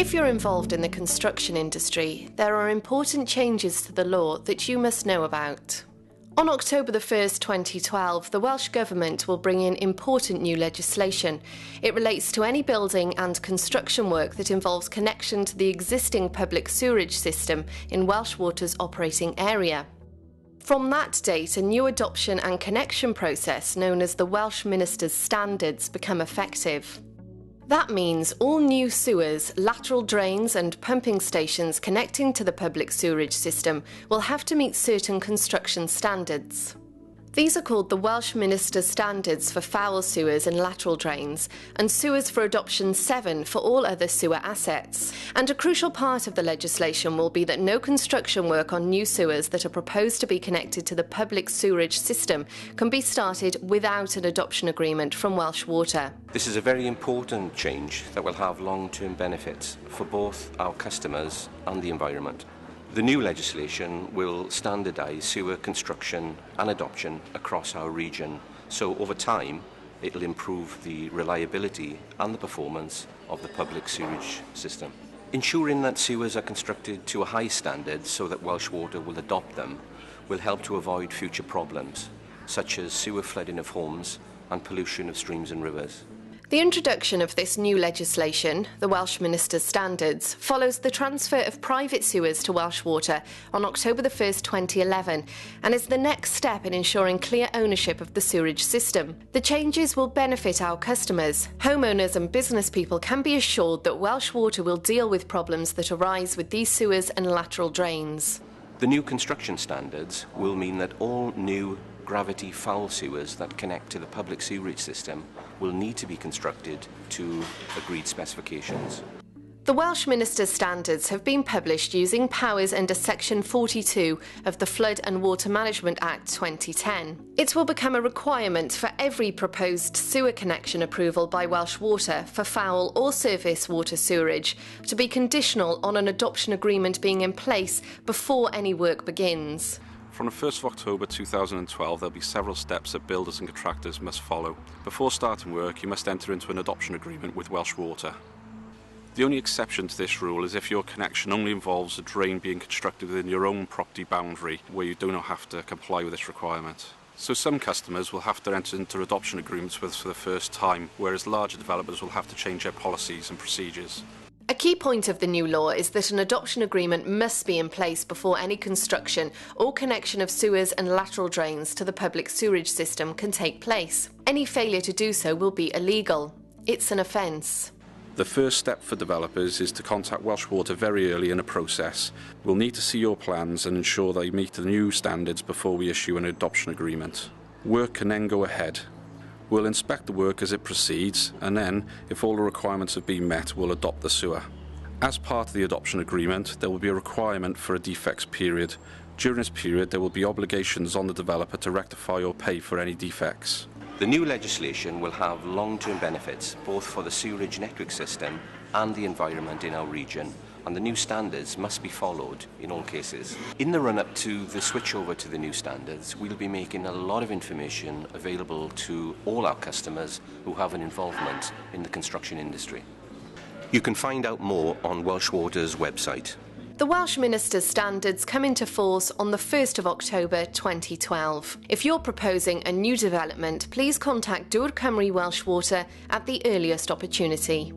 If you're involved in the construction industry, there are important changes to the law that you must know about. On October the 1st, 2012, the Welsh Government will bring in important new legislation. It relates to any building and construction work that involves connection to the existing public sewerage system in Welsh Water's operating area. From that date, a new adoption and connection process known as the Welsh Minister's Standards become effective. That means all new sewers, lateral drains and pumping stations connecting to the public sewerage system will have to meet certain construction standards. These are called the Welsh Minister's Standards for foul sewers and lateral drains, and Sewers for Adoption 7 for all other sewer assets. And a crucial part of the legislation will be that no construction work on new sewers that are proposed to be connected to the public sewerage system can be started without an adoption agreement from Welsh Water. This is a very important change that will have long-term benefits for both our customers and the environment. The new legislation will standardise sewer construction and adoption across our region, so over time it will improve the reliability and the performance of the public sewerage system. Ensuring that sewers are constructed to a high standard so that Welsh Water will adopt them will help to avoid future problems, such as sewer flooding of homes and pollution of streams and rivers. The introduction of this new legislation, the Welsh Minister's Standards, follows the transfer of private sewers to Welsh Water on October the 1st, 2011, and is the next step in ensuring clear ownership of the sewerage system. The changes will benefit our customers. Homeowners and business people can be assured that Welsh Water will deal with problems that arise with these sewers and lateral drains. The new construction standards will mean that all new gravity foul sewers that connect to the public sewerage system will need to be constructed to agreed specifications. The Welsh Minister's Standards have been published using powers under Section 42 of the Flood and Water Management Act 2010. It will become a requirement for every proposed sewer connection approval by Welsh Water for foul or surface water sewerage to be conditional on an adoption agreement being in place before any work begins. From the 1st of October 2012, there will be several steps that builders and contractors must follow. Before starting work, you must enter into an adoption agreement with Welsh Water. The only exception to this rule is if your connection only involves a drain being constructed within your own property boundary, where you do not have to comply with this requirement. So some customers will have to enter into adoption agreements with us for the first time, whereas larger developers will have to change their policies and procedures. A key point of the new law is that an adoption agreement must be in place before any construction or connection of sewers and lateral drains to the public sewerage system can take place. Any failure to do so will be illegal. It's an offence. The first step for developers is to contact Welsh Water very early in the process. We'll need to see your plans and ensure they meet the new standards before we issue an adoption agreement. Work can then go ahead. We'll inspect the work as it proceeds, and then, if all the requirements have been met, we'll adopt the sewer. As part of the adoption agreement, there will be a requirement for a defects period. During this period, there will be obligations on the developer to rectify or pay for any defects. The new legislation will have long-term benefits, both for the sewerage network system and the environment in our region, and the new standards must be followed in all cases. In the run-up to the switchover to the new standards, we'll be making a lot of information available to all our customers who have an involvement in the construction industry. You can find out more on Welsh Water's website. The Welsh Minister's Standards come into force on the 1st of October 2012. If you're proposing a new development, please contact Cymru Welsh Water at the earliest opportunity.